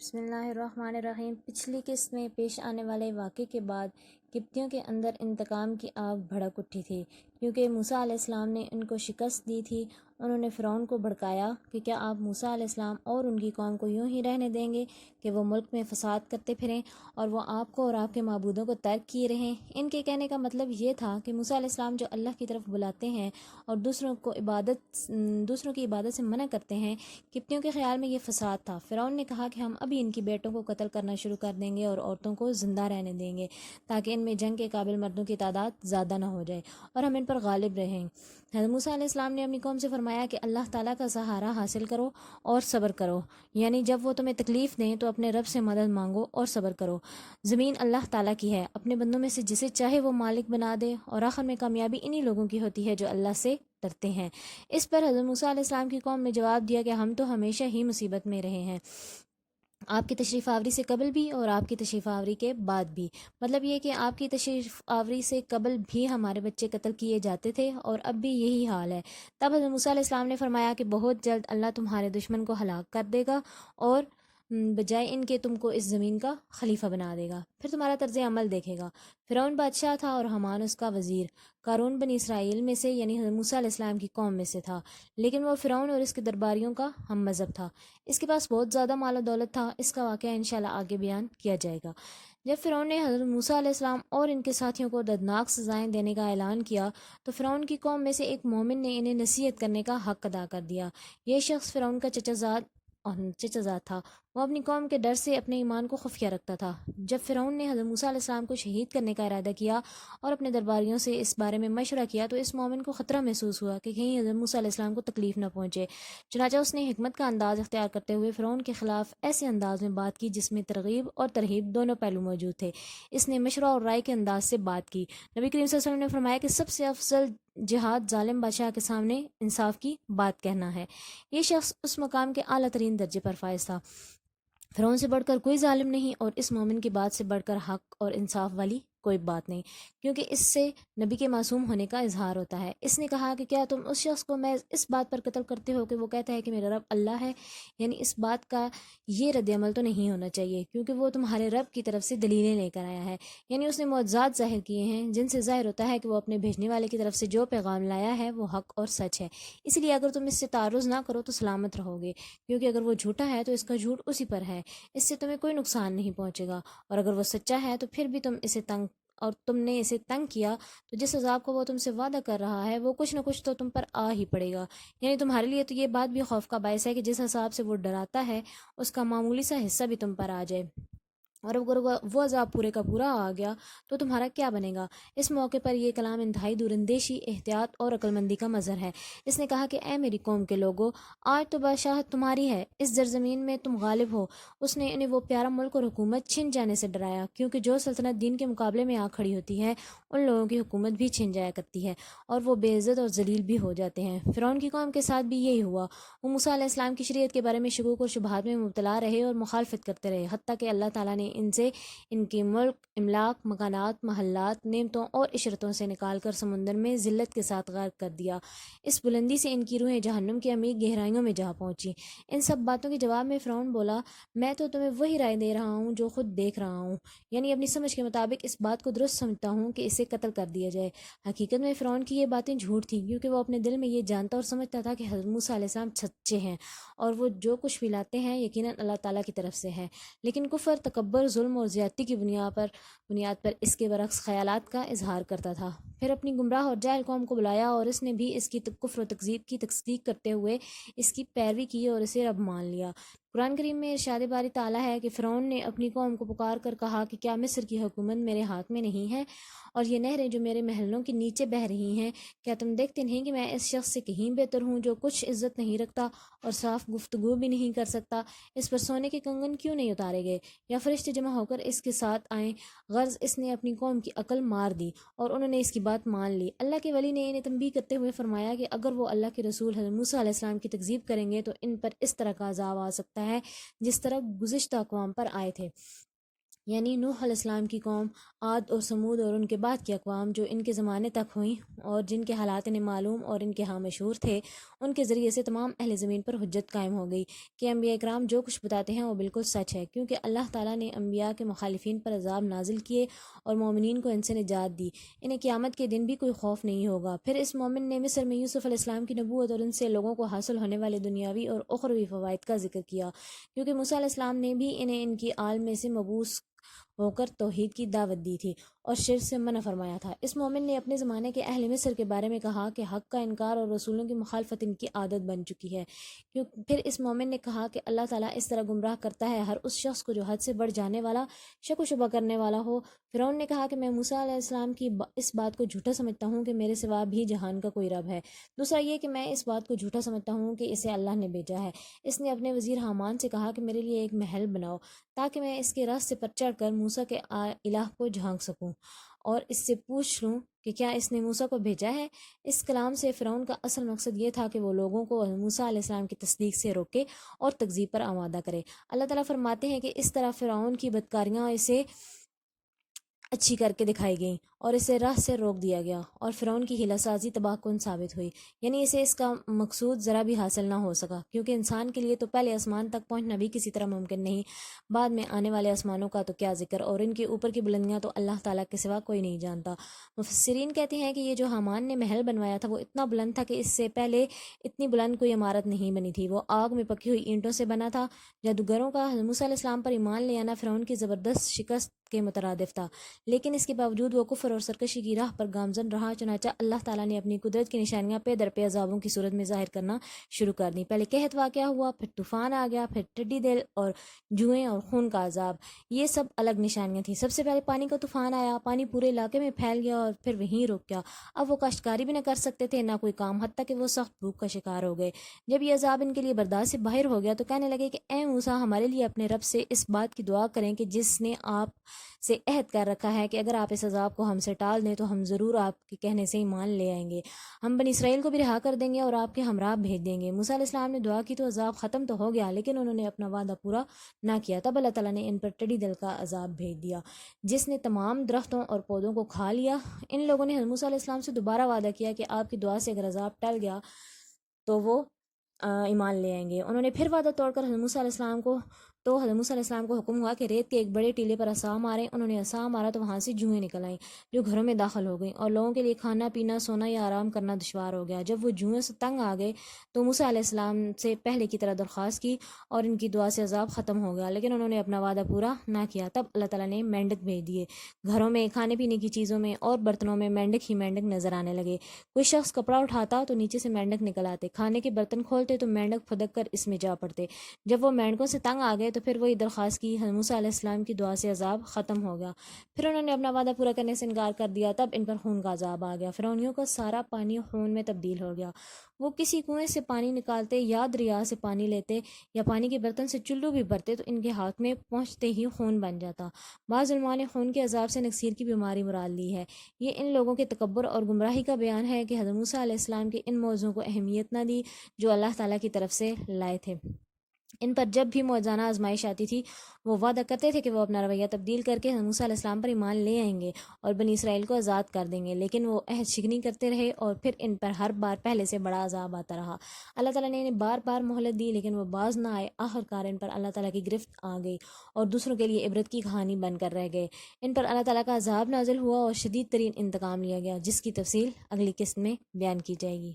بسم اللہ الرحمن الرحیم۔ پچھلی قسط میں پیش آنے والے واقعے کے بعد قبطیوں کے اندر انتقام کی آگ بھڑک اٹھی تھی، کیونکہ موسیٰ علیہ السلام نے ان کو شکست دی تھی۔ انہوں نے فرعون کو بھڑکایا کہ کیا آپ موسیٰ علیہ السلام اور ان کی قوم کو یوں ہی رہنے دیں گے کہ وہ ملک میں فساد کرتے پھریں اور وہ آپ کو اور آپ کے معبودوں کو ترک کیے رہیں۔ ان کے کہنے کا مطلب یہ تھا کہ موسیٰ علیہ السلام جو اللہ کی طرف بلاتے ہیں اور دوسروں کی عبادت سے منع کرتے ہیں، قبطیوں کے خیال میں یہ فساد تھا۔ فرعون نے کہا کہ ہم ابھی ان کی بیٹوں کو قتل کرنا شروع کر دیں گے اور عورتوں کو زندہ رہنے دیں گے، تاکہ ان میں جنگ کے قابل مردوں کی تعداد زیادہ نہ ہو جائے اور ہم ان پر غالب رہیں۔ حضرت موسیٰ علیہ السلام نے اپنی قوم سے فرمایا کہ اللہ تعالیٰ کا سہارا حاصل کرو اور صبر کرو، یعنی جب وہ تمہیں تکلیف دیں تو اپنے رب سے مدد مانگو اور صبر کرو۔ زمین اللہ تعالیٰ کی ہے، اپنے بندوں میں سے جسے چاہے وہ مالک بنا دے، اور آخر میں کامیابی انہی لوگوں کی ہوتی ہے جو اللہ سے ڈرتے ہیں۔ اس پر حضرت موسیٰ علیہ السلام کی قوم نے جواب دیا کہ ہم تو ہمیشہ ہی مصیبت میں رہے ہیں، آپ کی تشریف آوری سے قبل بھی اور آپ کی تشریف آوری کے بعد بھی۔ مطلب یہ کہ آپ کی تشریف آوری سے قبل بھی ہمارے بچے قتل کیے جاتے تھے اور اب بھی یہی حال ہے۔ تب حضرت موسیٰ علیہ السلام نے فرمایا کہ بہت جلد اللہ تمہارے دشمن کو ہلاک کر دے گا اور بجائے ان کے تم کو اس زمین کا خلیفہ بنا دے گا، پھر تمہارا طرز عمل دیکھے گا۔ فرعون بادشاہ تھا اور حامان اس کا وزیر۔ قارون بنی اسرائیل میں سے یعنی حضرت موسیٰ علیہ السلام کی قوم میں سے تھا، لیکن وہ فرعون اور اس کے درباریوں کا ہم مذہب تھا۔ اس کے پاس بہت زیادہ مال و دولت تھا۔ اس کا واقعہ انشاءاللہ آگے بیان کیا جائے گا۔ جب فرعون نے حضرت موسیٰ علیہ السلام اور ان کے ساتھیوں کو دردناک سزائیں دینے کا اعلان کیا تو فرعون کی قوم میں سے ایک مومن نے انہیں نصیحت کرنے کا حق ادا کر دیا۔ یہ شخص فرعون کا چچا زاد تھا۔ وہ اپنی قوم کے ڈر سے اپنے ایمان کو خفیہ رکھتا تھا۔ جب فرعون نے حضرت موسیٰ علیہ السلام کو شہید کرنے کا ارادہ کیا اور اپنے درباریوں سے اس بارے میں مشورہ کیا تو اس مومن کو خطرہ محسوس ہوا کہ کہیں حضرت موسیٰ علیہ السلام کو تکلیف نہ پہنچے۔ چنانچہ اس نے حکمت کا انداز اختیار کرتے ہوئے فرعون کے خلاف ایسے انداز میں بات کی جس میں ترغیب اور ترہیب دونوں پہلو موجود تھے۔ اس نے مشورہ اور رائے کے انداز سے بات کی۔ نبی کریم صلی اللہ علیہ وسلم نے فرمایا کہ سب سے افضل جہاد ظالم بادشاہ کے سامنے انصاف کی بات کہنا ہے۔ یہ شخص اس مقام کے اعلیٰ ترین درجے پر فائز تھا۔ فرعون سے بڑھ کر کوئی ظالم نہیں اور اس مومن کی بات سے بڑھ کر حق اور انصاف والی کوئی بات نہیں، کیونکہ اس سے نبی کے معصوم ہونے کا اظہار ہوتا ہے۔ اس نے کہا کہ کیا تم اس شخص کو محض اس بات پر قتل کرتے ہو کہ وہ کہتا ہے کہ میرا رب اللہ ہے؟ یعنی اس بات کا یہ رد عمل تو نہیں ہونا چاہیے، کیونکہ وہ تمہارے رب کی طرف سے دلیلیں لے کر آیا ہے، یعنی اس نے معجزات ظاہر کیے ہیں جن سے ظاہر ہوتا ہے کہ وہ اپنے بھیجنے والے کی طرف سے جو پیغام لایا ہے وہ حق اور سچ ہے۔ اس لیے اگر تم اس سے تعرض نہ کرو تو سلامت رہو گے، کیونکہ اگر وہ جھوٹا ہے تو اس کا جھوٹ اسی پر ہے، اس سے تمہیں کوئی نقصان نہیں پہنچے گا، اور اگر وہ سچا ہے تو پھر بھی تم نے اسے تنگ کیا تو جس عذاب کو وہ تم سے وعدہ کر رہا ہے وہ کچھ نہ کچھ تو تم پر آ ہی پڑے گا۔ یعنی تمہارے لیے تو یہ بات بھی خوف کا باعث ہے کہ جس حساب سے وہ ڈراتا ہے اس کا معمولی سا حصہ بھی تم پر آ جائے، اور اگر وہ عذاب پورے کا پورا آ گیا تو تمہارا کیا بنے گا۔ اس موقع پر یہ کلام انتہائی دور اندیشی، احتیاط اور عقل مندی کا مظہر ہے۔ اس نے کہا کہ اے میری قوم کے لوگو، آج تو بادشاہت تمہاری ہے، اس زرزمین میں تم غالب ہو۔ اس نے انہیں وہ پیارا ملک اور حکومت چھن جانے سے ڈرایا، کیونکہ جو سلطنت دین کے مقابلے میں آ کھڑی ہوتی ہے ان لوگوں کی حکومت بھی چھن جایا کرتی ہے اور وہ بے عزت اور ذلیل بھی ہو جاتے ہیں۔ فرعون کی قوم کے ساتھ بھی یہی ہوا۔ وہ موسیٰ علیہ السلام کی شریعت کے بارے میں شکوک اور شبہات میں مبتلا رہے اور مخالفت کرتے رہے، حتیٰ کہ اللہ تعالیٰ نے ان سے ان کے ملک، املاک، مکانات، محلات، نعمتوں اور عشرتوں سے نکال کر سمندر میں ذلت کے ساتھ غرق کر دیا۔ اس بلندی سے ان کی روحیں جہنم کی عمیق گہرائیوں میں جا پہنچی۔ ان سب باتوں کے جواب میں فرعون بولا، میں تو تمہیں وہی رائے دے رہا ہوں جو خود دیکھ رہا ہوں، یعنی اپنی سمجھ کے مطابق اس بات کو درست سمجھتا ہوں کہ اسے قتل کر دیا جائے۔ حقیقت میں فرعون کی یہ باتیں جھوٹ تھیں، کیونکہ وہ اپنے دل میں یہ جانتا اور سمجھتا تھا کہ حضرت موسیٰ علیہ السلام سچے ہیں اور وہ جو کچھ بھی لاتے ہیں یقیناً اللہ تعالیٰ کی طرف سے ہے، لیکن کفر، تکبر، ظلم اور زیادتی کی بنیاد پر اس کے برعکس خیالات کا اظہار کرتا تھا۔ پھر اپنی گمراہ اور جاہل قوم کو بلایا اور اس نے بھی اس کی کفر و تکذیب کی تصدیق کرتے ہوئے اس کی پیروی کی اور اسے رب مان لیا۔ قرآن کریم میں ارشاد باری تعالیٰ ہے کہ فرعون نے اپنی قوم کو پکار کر کہا کہ کیا مصر کی حکومت میرے ہاتھ میں نہیں ہے، اور یہ نہریں جو میرے محلوں کے نیچے بہہ رہی ہیں، کیا تم دیکھتے نہیں کہ میں اس شخص سے کہیں بہتر ہوں جو کچھ عزت نہیں رکھتا اور صاف گفتگو بھی نہیں کر سکتا؟ اس پر سونے کے کنگن کیوں نہیں اتارے گئے یا فرشتے جمع ہو کر اس کے ساتھ آئیں؟ غرض اس نے اپنی قوم کی عقل مار دی اور انہوں نے اس کی بات مان لی۔ اللہ کے ولی نے انہیں تنبیہ کرتے ہوئے فرمایا کہ اگر وہ اللہ کے رسول حضرت موسیٰ علیہ السلام کی تکذیب کریں گے تو ان پر اس طرح کا عذاب آ سکتا ہے جس طرح گزشتہ اقوام پر آئے تھے۔ یعنی نوح علیہ السلام کی قوم، عاد اور سمود اور ان کے بعد کی اقوام جو ان کے زمانے تک ہوئیں اور جن کے حالات انہیں معلوم اور ان کے ہاں مشہور تھے، ان کے ذریعے سے تمام اہل زمین پر حجت قائم ہو گئی کہ انبیاء کرام جو کچھ بتاتے ہیں وہ بالکل سچ ہے، کیونکہ اللہ تعالیٰ نے انبیاء کے مخالفین پر عذاب نازل کیے اور مومنین کو ان سے نجات دی، انہیں قیامت کے دن بھی کوئی خوف نہیں ہوگا۔ پھر اس مومن نے مصر میں یوسف علیہ السلام کی نبوت اور ان سے لوگوں کو حاصل ہونے والے دنیاوی اور اخروی فوائد کا ذکر کیا، کیونکہ موسیٰ علیہ السلام نے بھی انہیں ان کی آل میں سے مبعوث ہو کر توحید کی دعوت دی تھی اور شرک سے منع فرمایا تھا۔ اس مومن نے اپنے زمانے کے اہل مصر کے بارے میں کہا کہ حق کا انکار اور رسولوں کی مخالفت ان کی عادت بن چکی ہے۔ پھر اس مومن نے کہا کہ اللہ تعالیٰ اس طرح گمراہ کرتا ہے ہر اس شخص کو جو حد سے بڑھ جانے والا، شک و شبہ کرنے والا ہو۔ فرعون نے کہا کہ میں موسیٰ علیہ السلام کی اس بات کو جھوٹا سمجھتا ہوں کہ میرے سوا بھی جہان کا کوئی رب ہے۔ دوسرا یہ کہ میں اس بات کو جھوٹا سمجھتا ہوں کہ اسے اللہ نے بھیجا ہے۔ اس نے اپنے وزیر حامان سے کہا کہ میرے لیے ایک محل بناؤ تاکہ میں اس کے راستے پر چڑھ کر موسیٰ کے الہ کو جھانک سکوں اور اس سے پوچھ لوں کہ کیا اس نے موسیٰ کو بھیجا ہے۔ اس کلام سے فرعون کا اصل مقصد یہ تھا کہ وہ لوگوں کو موسیٰ علیہ السلام کی تصدیق سے روکے اور تکذیب پر آمادہ کرے۔ اللہ تعالیٰ فرماتے ہیں کہ اس طرح فرعون کی بدکاریاں اسے اچھی کر کے دکھائی گئیں اور اسے راہ سے روک دیا گیا اور فرعون کی ہیلہ سازی تباہ کن ثابت ہوئی، یعنی اسے اس کا مقصود ذرا بھی حاصل نہ ہو سکا، کیونکہ انسان کے لیے تو پہلے آسمان تک پہنچنا بھی کسی طرح ممکن نہیں، بعد میں آنے والے آسمانوں کا تو کیا ذکر، اور ان کے اوپر کی بلندیاں تو اللہ تعالیٰ کے سوا کوئی نہیں جانتا۔ مفسرین کہتے ہیں کہ یہ جو حامان نے محل بنوایا تھا وہ اتنا بلند تھا کہ اس سے پہلے اتنی بلند کوئی عمارت نہیں بنی تھی، وہ آگ میں پکی ہوئی اینٹوں سے بنا تھا۔ جادوگروں کا موسیٰ علیہ السلام پر ایمان لے آنا فرعون کی زبردست شکست کے مترادف تھا، لیکن اس کے باوجود وہ کفر اور سرکشی کی راہ پر گامزن رہا، چنانچہ اللہ تعالیٰ نے اپنی قدرت کی نشانیاں پے در پے عذابوں کی صورت میں ظاہر کرنا شروع کر دی۔ پہلے قحط واقعہ ہوا، پھر طوفان آ گیا، پھر ٹڈی دل اور جوئیں اور خون کا عذاب، یہ سب الگ نشانیاں تھیں۔ سب سے پہلے پانی کا طوفان آیا، پانی پورے علاقے میں پھیل گیا اور پھر وہیں رک گیا۔ اب وہ کاشتکاری بھی نہ کر سکتے تھے، نہ کوئی کام، حتیٰ کہ وہ سخت بھوک کا شکار ہو گئے۔ جب یہ عذاب ان کے لیے برداشت سے باہر ہو گیا تو کہنے لگے کہ اے موسیٰ، ہمارے لیے اپنے رب سے اس بات کی دعا کریں کہ جس نے آپ سے عہد کر رکھا ہے کہ اگر آپ اس عذاب کو ہم سے ٹال دیں تو ہم ضرور آپ کے کہنے سے ایمان لے آئیں گے، ہم بنی اسرائیل کو بھی رہا کر دیں گے اور آپ کے ہمراہ بھیج دیں گے۔ موسیٰ علیہ السلام نے دعا کی تو عذاب ختم تو ہو گیا، لیکن انہوں نے اپنا وعدہ پورا نہ کیا۔ تب اللہ تعالیٰ نے ان پر ٹڈی دل کا عذاب بھیج دیا جس نے تمام درختوں اور پودوں کو کھا لیا۔ ان لوگوں نے موسیٰ علیہ السلام سے دوبارہ وعدہ کیا کہ آپ کی دعا سے اگر عذاب ٹل گیا تو وہ ایمان لے آئیں گے۔ انہوں نے پھر وعدہ توڑ کر حضرت موسیٰ علیہ السلام کو حکم ہوا کہ ریت کے ایک بڑے ٹیلے پر عصا ماریں۔ انہوں نے عصا مارا تو وہاں سے جوئیں نکل آئیں جو گھروں میں داخل ہو گئیں اور لوگوں کے لیے کھانا پینا، سونا یا آرام کرنا دشوار ہو گیا۔ جب وہ جوئیں سے تنگ آ گئے تو موسیٰ علیہ السلام سے پہلے کی طرح درخواست کی اور ان کی دعا سے عذاب ختم ہو گیا، لیکن انہوں نے اپنا وعدہ پورا نہ کیا۔ تب اللہ تعالیٰ نے مینڈک بھیج دیے، گھروں میں کھانے پینے کی چیزوں میں اور برتنوں میں مینڈک ہی مینڈک نظر آنے لگے۔ کوئی شخص کپڑا اٹھاتا تو نیچے سے مینڈک نکل آتے، کھانے کے برتن کھولتے تو مینڈک پھدک کر اس میں جا پڑتے۔ جب وہ مینڈکوں سے تنگ آ گئے تو پھر وہی درخواست کی، حضرت موسیٰ علیہ السلام کی دعا سے عذاب ختم ہو گیا۔ پھر انہوں نے اپنا وعدہ پورا کرنے سے انکار کر دیا، تب ان پر خون کا عذاب آ گیا۔ فرعونیوں کا سارا پانی خون میں تبدیل ہو گیا، وہ کسی کنویں سے پانی نکالتے یا دریا سے پانی لیتے یا پانی کے برتن سے چلو بھی بھرتے تو ان کے ہاتھ میں پہنچتے ہی خون بن جاتا۔ بعض علماء نے خون کے عذاب سے نکسیر کی بیماری مراد لی ہے۔ یہ ان لوگوں کے تکبر اور گمراہی کا بیان ہے کہ حضرت موسیٰ علیہ السلام کے ان موضوعوں کو اہمیت نہ دی جو اللہ تعالیٰ کی طرف سے لائے تھے۔ ان پر جب بھی موجزانہ آزمائش آتی تھی وہ وعدہ کرتے تھے کہ وہ اپنا رویہ تبدیل کر کے موسیٰ علیہ السلام پر ایمان لے آئیں گے اور بنی اسرائیل کو آزاد کر دیں گے، لیکن وہ عہد شکنی کرتے رہے اور پھر ان پر ہر بار پہلے سے بڑا عذاب آتا رہا۔ اللہ تعالیٰ نے انہیں بار بار مہلت دی لیکن وہ باز نہ آئے، آخرکار ان پر اللہ تعالیٰ کی گرفت آ گئی اور دوسروں کے لیے عبرت کی کہانی بن کر رہ گئے۔ ان پر اللہ تعالیٰ کا عذاب نازل ہوا اور شدید ترین انتقام لیا گیا، جس کی تفصیل اگلی قسط میں بیان کی جائے گی۔